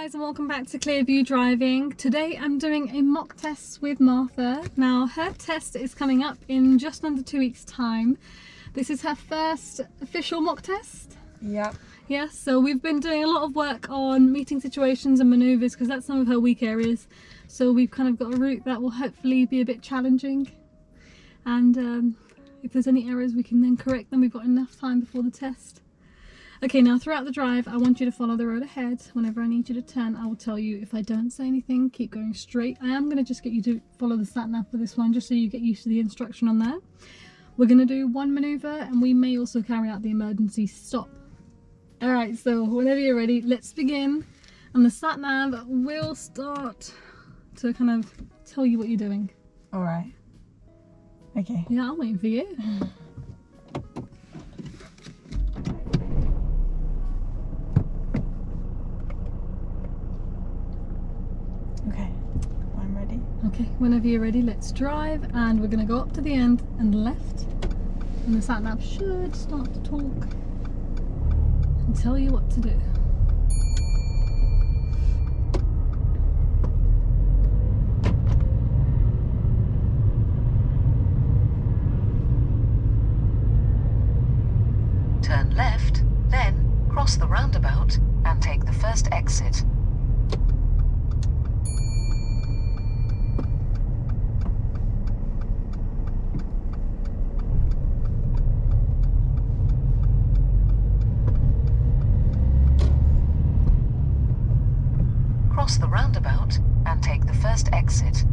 guys, and welcome back to Clearview Driving. Today I'm doing a mock test with Martha. Now her test is coming up in just under 2 weeks time. This is her first official mock test. Yep. Yeah, so we've been doing a lot of work on meeting situations and manoeuvres because that's some of her weak areas. So we've kind of got a route that will hopefully be a bit challenging. And if there's any errors we can then correct them. We've got enough time before the test. Okay, now throughout the drive, I want you to follow the road ahead. Whenever I need you to turn, I will tell you. If I don't say anything, keep going straight. I am going to just get you to follow the sat nav for this one, just so you get used to the instruction on there. We're going to do one manoeuvre, and we may also carry out the emergency stop. Alright, so whenever you're ready, let's begin. And the sat nav will start to kind of tell you what you're doing. Alright. Okay. Yeah, I'll wait for you. Okay, whenever you're ready, let's drive, and we're going to go up to the end and left, and the sat nav should start to talk and tell you what to do. Turn left, then cross the roundabout and take the first exit. Cross the roundabout and take the first exit.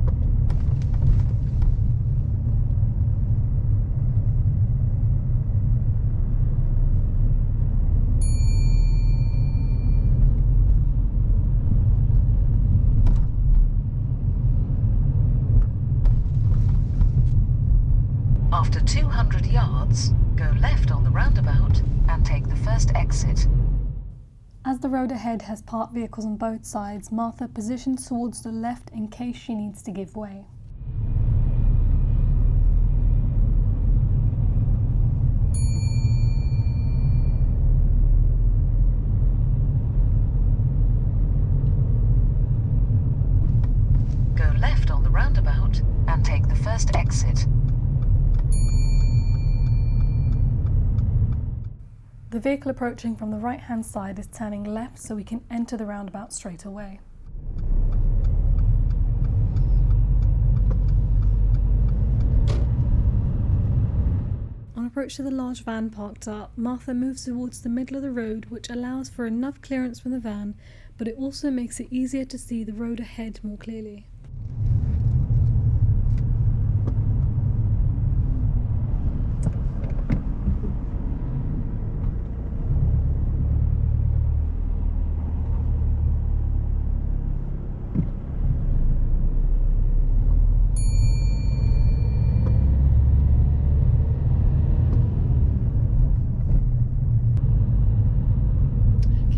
After 200 yards, go left on the roundabout and take the first exit. As the road ahead has parked vehicles on both sides, Martha positions towards the left in case she needs to give way. Go left on the roundabout and take the first exit. The vehicle approaching from the right-hand side is turning left, so we can enter the roundabout straight away. On approach to the large van parked up, Martha moves towards the middle of the road, which allows for enough clearance from the van, but it also makes it easier to see the road ahead more clearly.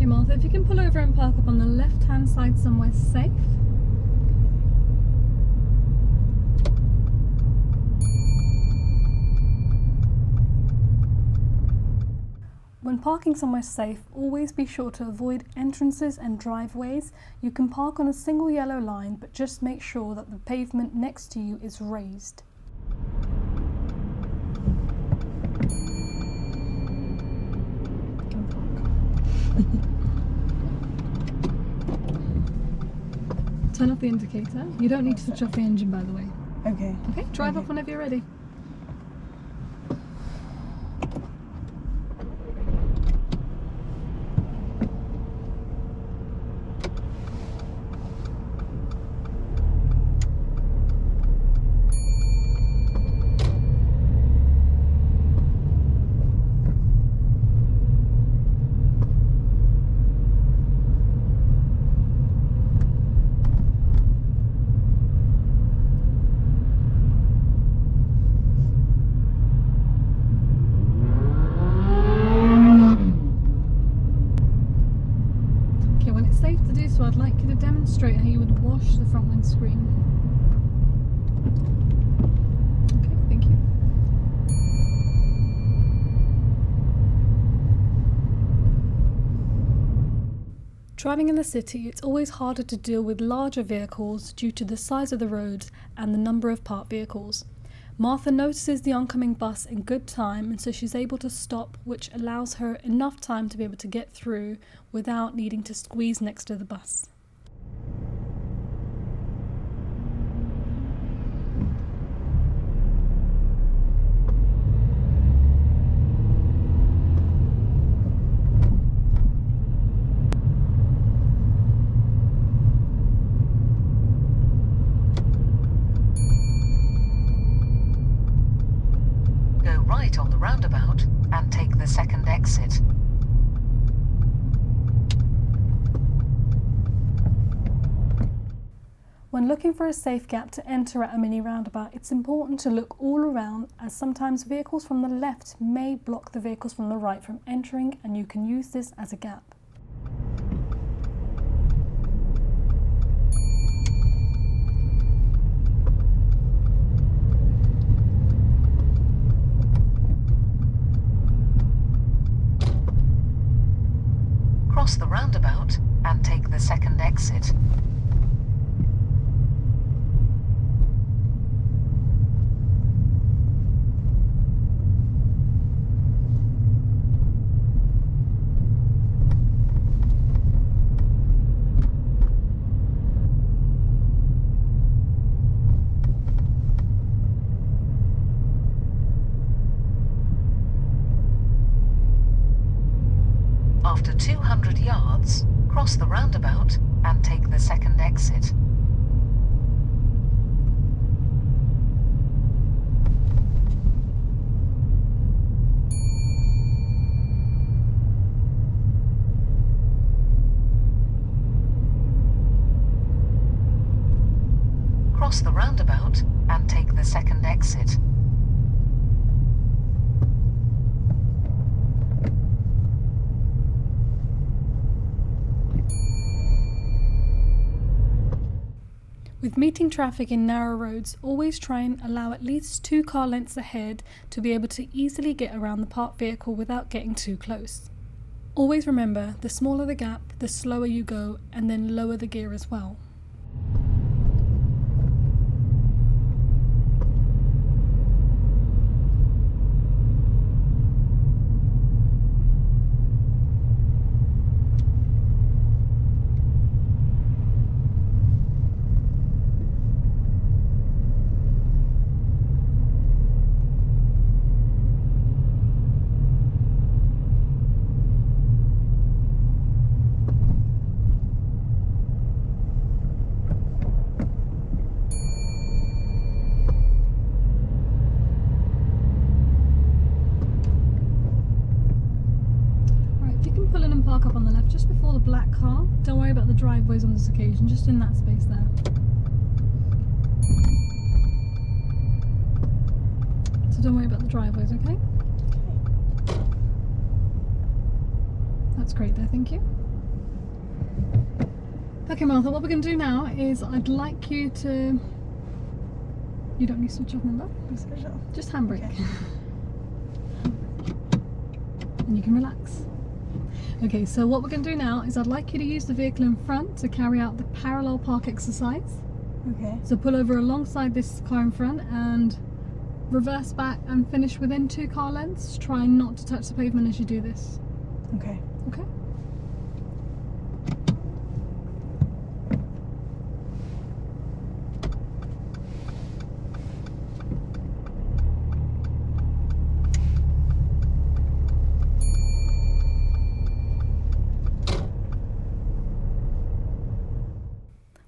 Martha, if you can pull over and park up on the left-hand side somewhere safe. When parking somewhere safe, always be sure to avoid entrances and driveways. You can park on a single yellow line, but just make sure that the pavement next to you is raised. Turn off the indicator. You don't need to switch off the engine, by the way. Okay. Okay, drive off whenever you're ready. So I'd like you to demonstrate how you would wash the front windscreen. Okay, thank you. Driving in the city, it's always harder to deal with larger vehicles due to the size of the roads and the number of parked vehicles. Martha notices the oncoming bus in good time, and so she's able to stop, which allows her enough time to be able to get through without needing to squeeze next to the bus. Right on the roundabout and take the second exit. When looking for a safe gap to enter at a mini roundabout, it's important to look all around, as sometimes vehicles from the left may block the vehicles from the right from entering, and you can use this as a gap. Cross the roundabout and take the second exit. After 200 yards, cross the roundabout and take the second exit. Cross the roundabout and take the second exit. With meeting traffic in narrow roads, always try and allow at least 2 car lengths ahead to be able to easily get around the parked vehicle without getting too close. Always remember, the smaller the gap, the slower you go, and then lower the gear as well. Park up on the left just before the black car. Don't worry about the driveways on this occasion, just in that space there. So don't worry about the driveways, okay? That's great there, thank you. Okay Martha, what we're going to do now is I'd like you to... You don't need to switch off, remember? Switch off. Just handbrake. Okay. And you can relax. Okay, so what we're going to do now is I'd like you to use the vehicle in front to carry out the parallel park exercise. Okay. So pull over alongside this car in front and reverse back and finish within 2 car lengths. Try not to touch the pavement as you do this. Okay. Okay?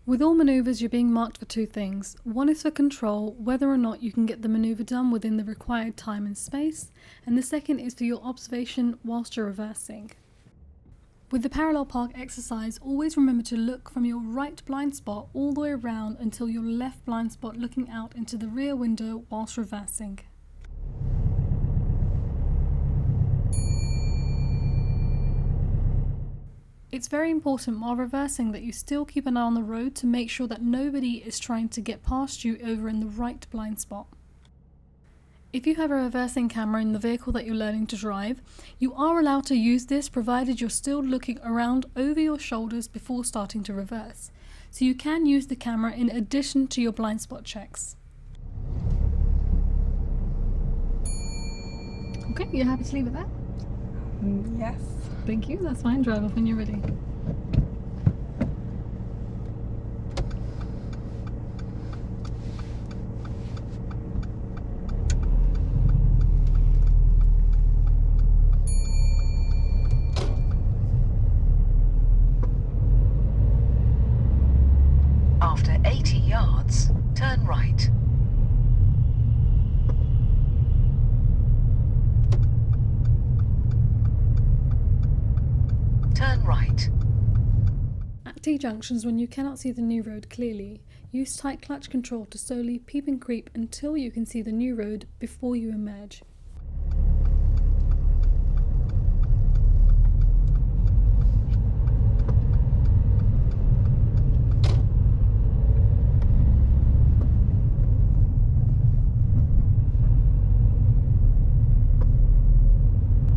With all manoeuvres, you're being marked for 2 things. One is for control, whether or not you can get the manoeuvre done within the required time and space, and the second is for your observation whilst you're reversing. With the parallel park exercise, always remember to look from your right blind spot all the way around until your left blind spot looking out into the rear window whilst reversing. It's very important while reversing that you still keep an eye on the road to make sure that nobody is trying to get past you over in the right blind spot. If you have a reversing camera in the vehicle that you're learning to drive, you are allowed to use this provided you're still looking around over your shoulders before starting to reverse. So you can use the camera in addition to your blind spot checks. Okay, you're happy to leave it there? Yes. Thank you, that's fine. Drive off when you're ready. After 80 yards, turn right. Turn right. At T-junctions, when you cannot see the new road clearly, use tight clutch control to slowly peep and creep until you can see the new road before you emerge.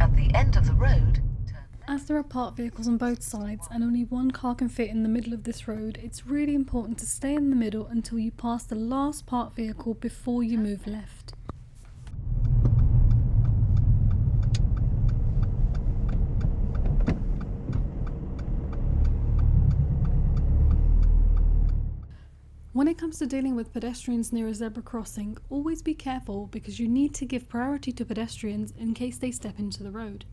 At the end of the road, turn left. As there are parked vehicles on both sides and only one car can fit in the middle of this road, it's really important to stay in the middle until you pass the last parked vehicle before you move left. When it comes to dealing with pedestrians near a zebra crossing, always be careful because you need to give priority to pedestrians in case they step into the road.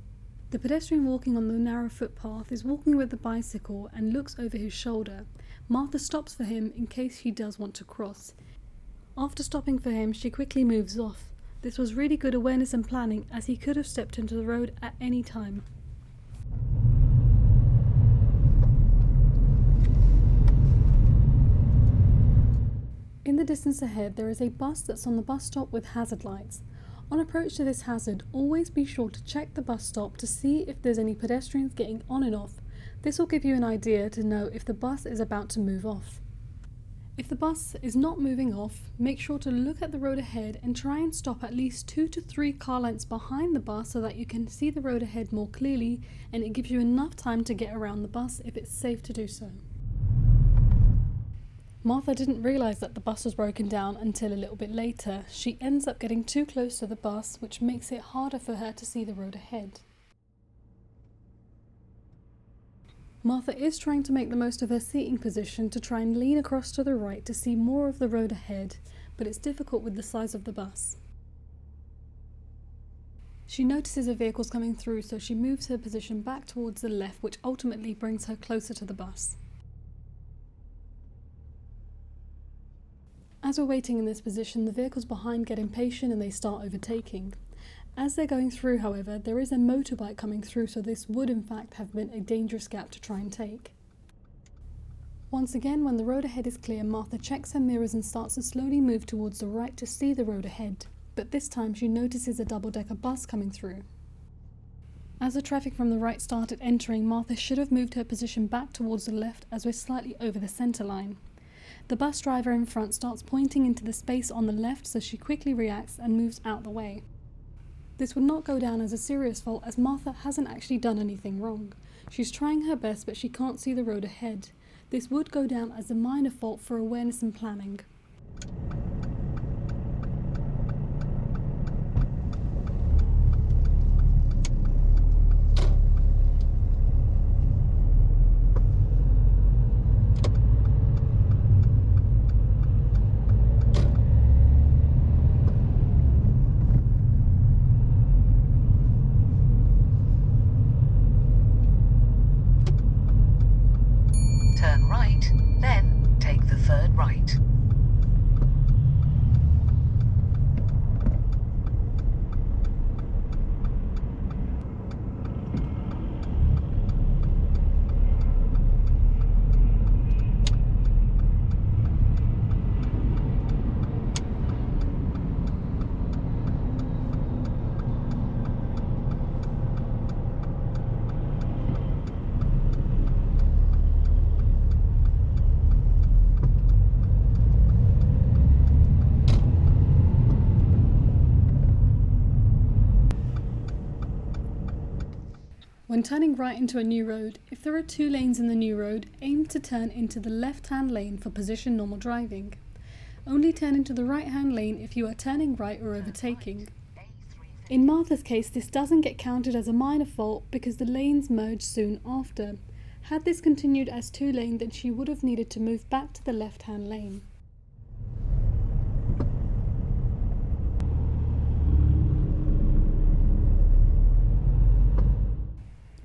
The pedestrian walking on the narrow footpath is walking with the bicycle and looks over his shoulder. Martha stops for him in case he does want to cross. After stopping for him, she quickly moves off. This was really good awareness and planning as he could have stepped into the road at any time. In the distance ahead, there is a bus that's on the bus stop with hazard lights. On approach to this hazard, always be sure to check the bus stop to see if there's any pedestrians getting on and off. This will give you an idea to know if the bus is about to move off. If the bus is not moving off, make sure to look at the road ahead and try and stop at least 2 to 3 car lengths behind the bus so that you can see the road ahead more clearly, and it gives you enough time to get around the bus if it's safe to do so. Martha didn't realise that the bus was broken down until a little bit later. She ends up getting too close to the bus, which makes it harder for her to see the road ahead. Martha is trying to make the most of her seating position to try and lean across to the right to see more of the road ahead, but it's difficult with the size of the bus. She notices a vehicle's coming through, so she moves her position back towards the left, which ultimately brings her closer to the bus. As we're waiting in this position, the vehicles behind get impatient and they start overtaking. As they're going through, however, there is a motorbike coming through, so this would in fact have been a dangerous gap to try and take. Once again, when the road ahead is clear, Martha checks her mirrors and starts to slowly move towards the right to see the road ahead, but this time she notices a double-decker bus coming through. As the traffic from the right started entering, Martha should have moved her position back towards the left as we're slightly over the centre line. The bus driver in front starts pointing into the space on the left, so she quickly reacts and moves out the way. This would not go down as a serious fault as Martha hasn't actually done anything wrong. She's trying her best but she can't see the road ahead. This would go down as a minor fault for awareness and planning. Turn right, then take the third right. When turning right into a new road, if there are 2 lanes in the new road, aim to turn into the left-hand lane for position normal driving. Only turn into the right-hand lane if you are turning right or overtaking. In Martha's case, this doesn't get counted as a minor fault because the lanes merge soon after. Had this continued as 2 lane, then she would have needed to move back to the left-hand lane.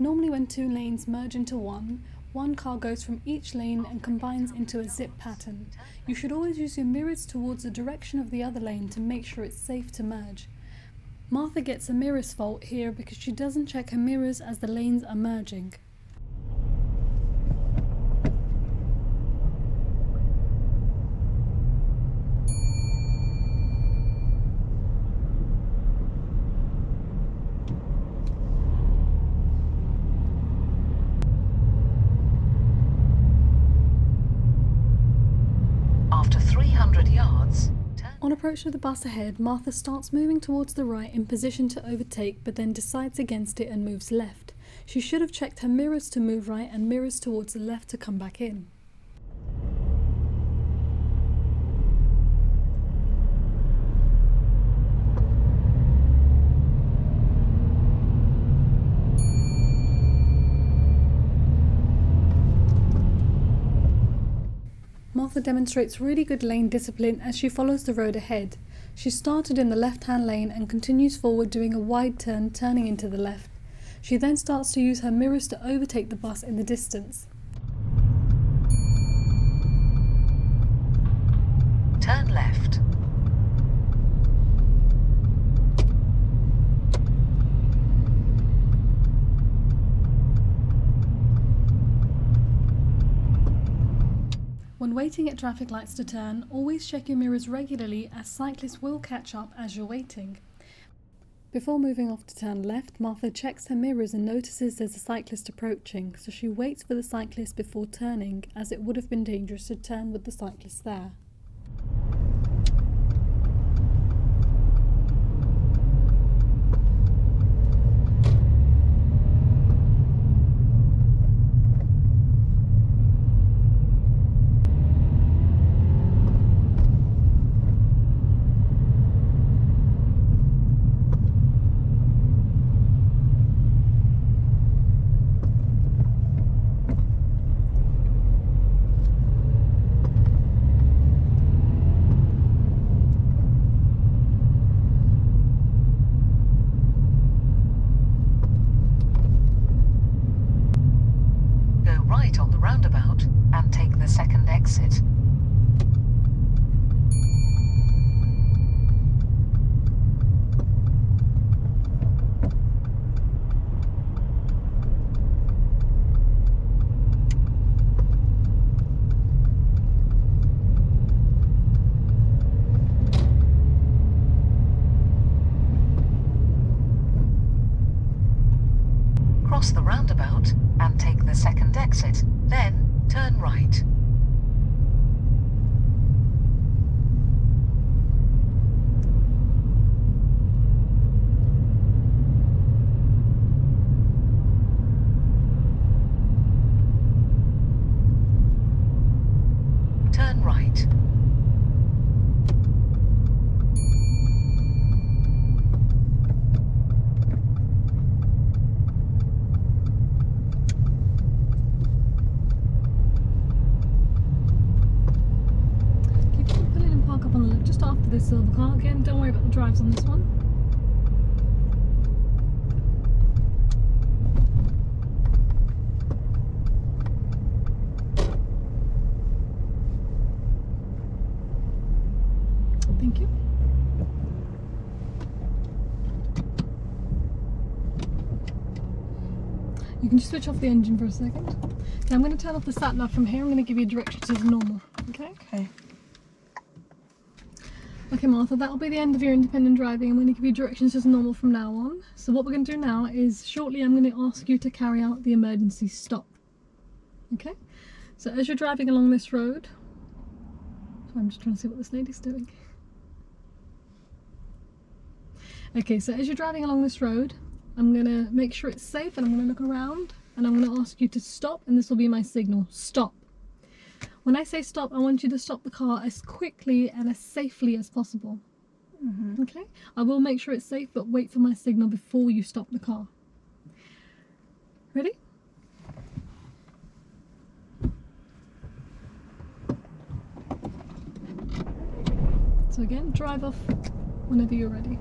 Normally when 2 lanes merge into one car goes from each lane and combines into a zip pattern. You should always use your mirrors towards the direction of the other lane to make sure it's safe to merge. Martha gets a mirrors fault here because she doesn't check her mirrors as the lanes are merging. After 300 yards, On approach to the bus ahead, Martha starts moving towards the right in position to overtake, but then decides against it and moves left. She should have checked her mirrors to move right and mirrors towards the left to come back in. Martha demonstrates really good lane discipline as she follows the road ahead. She started in the left-hand lane and continues forward doing a wide turn, turning into the left. She then starts to use her mirrors to overtake the bus in the distance. turn left. When waiting at traffic lights to turn, always check your mirrors regularly as cyclists will catch up as you're waiting. Before moving off to turn left, Martha checks her mirrors and notices there's a cyclist approaching, so she waits for the cyclist before turning, as it would have been dangerous to turn with the cyclist there. Right on the roundabout and take the second exit. Cross the roundabout and take the second exit, then turn right. Turn right. Just after this silver car again, don't worry about the drives on this one. Thank you. You can just switch off the engine for a second. Okay, I'm going to turn off the sat nav from here. I'm going to give you directions as normal. Okay? Okay. Okay, Martha, that'll be the end of your independent driving. I'm going to give you directions as normal from now on. So what we're going to do now is shortly I'm going to ask you to carry out the emergency stop. Okay? So as you're driving along this road, so I'm just trying to see what this lady's doing. Okay, so as you're driving along this road, I'm going to make sure it's safe, and I'm going to look around, and I'm going to ask you to stop, and this will be my signal. Stop. When I say stop, I want you to stop the car as quickly and as safely as possible. Okay? I will make sure it's safe, but wait for my signal before you stop the car. Ready? So again, drive off whenever you're ready.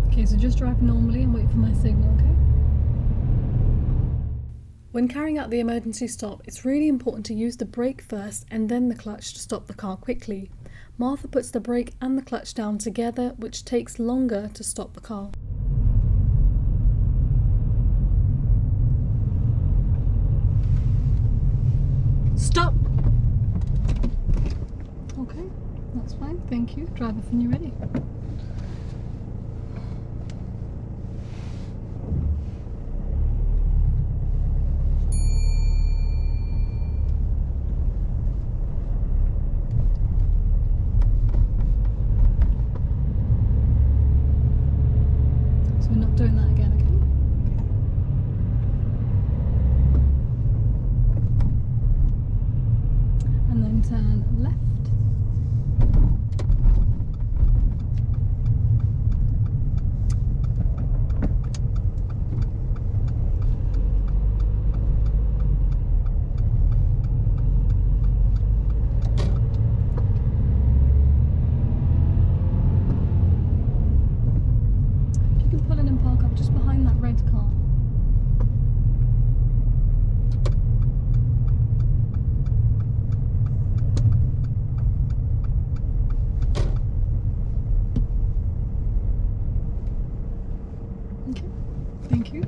Okay, so just drive normally and wait for my signal, okay? When carrying out the emergency stop, it's really important to use the brake first and then the clutch to stop the car quickly. Martha puts the brake and the clutch down together, which takes longer to stop the car. Stop! Okay, that's fine, thank you. Drive off when you're ready. So we're not doing that again, okay? And then turn left. If you can pull in and park up just behind that red car. Okay, thank you.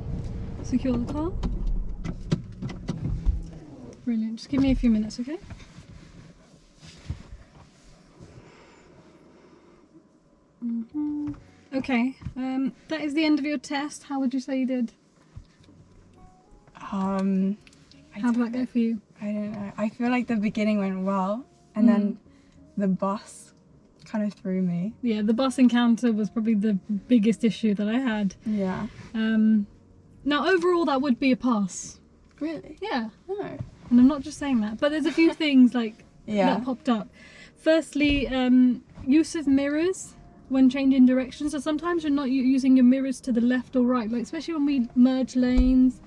Secure the car. Brilliant. Just give me a few minutes, okay? Okay, that is the end of your test. How would you say you did? How did that go for you? I don't know. I feel like the beginning went well, and then the bus kind of threw me. Yeah, the bus encounter was probably the biggest issue that I had. Yeah. Now, overall, that would be a pass. Really? Yeah, No. and I'm not just saying that, but there's a few things like Yeah. that popped up. Firstly, use of mirrors when changing directions. So sometimes you're not using your mirrors to the left or right, like especially when we merge lanes.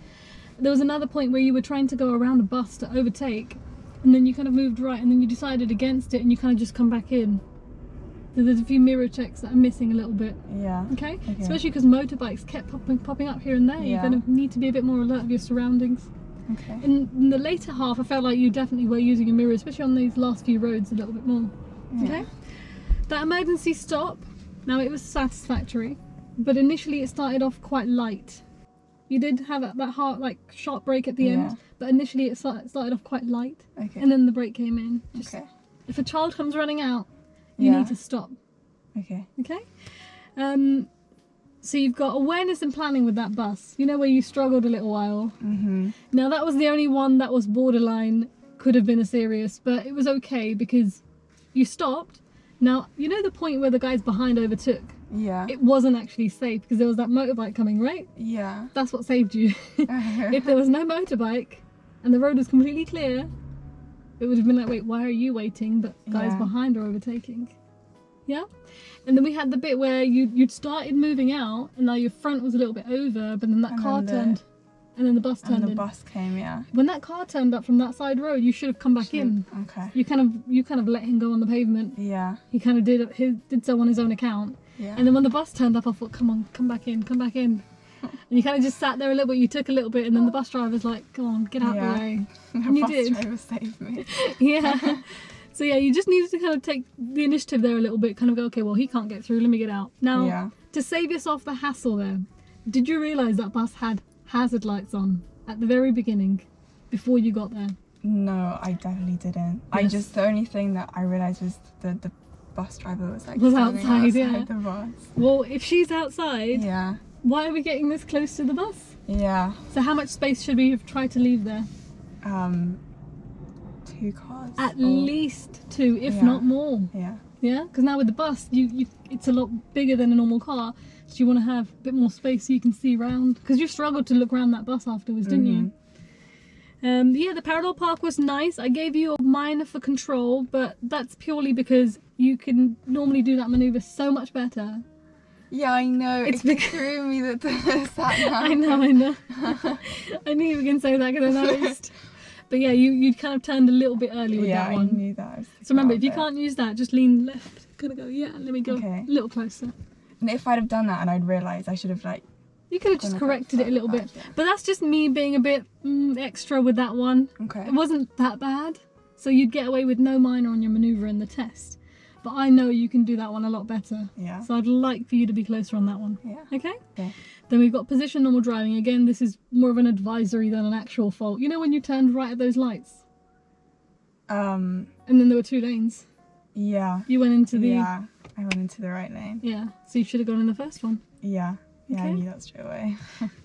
There was another point where you were trying to go around a bus to overtake, and then you kind of moved right, and then you decided against it, and you kind of just come back in. So there's a few mirror checks that are missing a little bit. Yeah. Okay? Especially because motorbikes kept popping up here and there. You're Yeah. going to need to be a bit more alert of your surroundings. Okay. In the later half, I felt like you definitely were using your mirror, especially on these last few roads a little bit more. Yeah. Okay? That emergency stop, now it was satisfactory, but initially it started off quite light. You did have that hard, like, sharp brake at the end, but initially it started off quite light, Okay. and then the brake came in. Just, Okay. if a child comes running out, you need to stop. Okay. Okay? So you've got awareness and planning with that bus. You know where you struggled a little while. Now that was the only one that was borderline, could have been a serious, but it was okay because you stopped. Now, you know the point where the guys behind overtook? Yeah. It wasn't actually safe because there was that motorbike coming, right? Yeah. That's what saved you. If there was no motorbike and the road was completely clear, it would have been like, wait, why are you waiting? But guys behind are overtaking. Yeah? And then we had the bit where you'd started moving out and now your front was a little bit over, but then that car turned and then the bus turned And the in. bus came, yeah. When that car turned up from that side road, you should have come back in. Okay. You kind of let him go on the pavement. Yeah. He kind of did so on his own account. Yeah. And then when the bus turned up, I thought, come on, come back in. And you kind of just sat there a little bit, you took a little bit, and then the bus driver's like, come on, get out the way. The And you bus did. driver saved me. Yeah. So yeah, you just needed to kind of take the initiative there a little bit, kind of go, okay, well, he can't get through, let me get out. Now, Yeah. to save yourself the hassle there, did you realise that bus had hazard lights on at the very beginning, before you got there? No, I definitely didn't. Yes. The only thing that I realised was the bus driver was like Was standing outside, yeah. the bus. Well, if she's outside, Yeah. why are we getting this close to the bus? Yeah. So how much space should we have tried to leave there? 2 cars. At or- least 2, if Yeah. not more. Yeah. Yeah, because now with the bus, it's a lot bigger than a normal car, so you want to have a bit more space so you can see around. Because you struggled to look around that bus afterwards, didn't you? Yeah, the parallel park was nice. I gave you a minor for control, but that's purely because you can normally do that manoeuvre so much better. Yeah, I know. It's It because- threw me that the sat nav. I know. I knew you were going to say that because I noticed. But yeah, you kind of turned a little bit early with Yeah, that I one. knew that. So remember, if you can't use that, just lean left. Gonna go, yeah, let me go Okay. a little closer. And if I'd have done that and I'd realised, I should have like. You could have just Gonna go corrected it a little bit. further back, yeah. But that's just me being a bit extra with that one. Okay. It wasn't that bad. So you'd get away with no minor on your manoeuvre in the test. But I know you can do that one a lot better. Yeah. So I'd like for you to be closer on that one. Yeah. Okay? Okay. Then we've got position normal driving. Again, this is more of an advisory than an actual fault. You know when you turned right at those lights? And then there were 2 lanes. Yeah. You went into the... Yeah. I went into the right lane. Yeah. So you should have gone in the first one. Yeah. Yeah, I Okay. knew that straight away.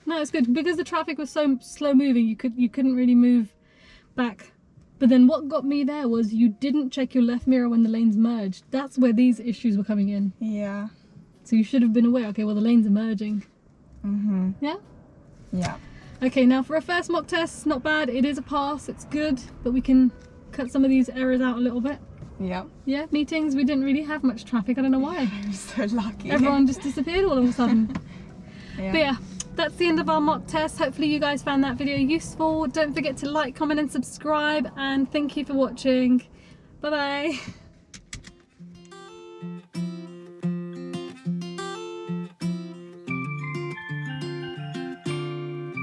No, it's good because the traffic was so slow moving. You couldn't really move back. But then what got me there was you didn't check your left mirror when the lanes merged. That's where these issues were coming in. Yeah. So you should have been aware. Okay, well the lanes are merging. Yeah. Yeah. Okay, now for a first mock test, not bad. It is a pass. It's good, but we can cut some of these errors out a little bit. Yeah. Yeah, meetings. We didn't really have much traffic. I don't know why. I'm so lucky. Everyone just disappeared all of a sudden. Yeah. But yeah, that's the end of our mock test. Hopefully you guys found that video useful. Don't forget to like, comment and subscribe, and thank you for watching. Bye bye.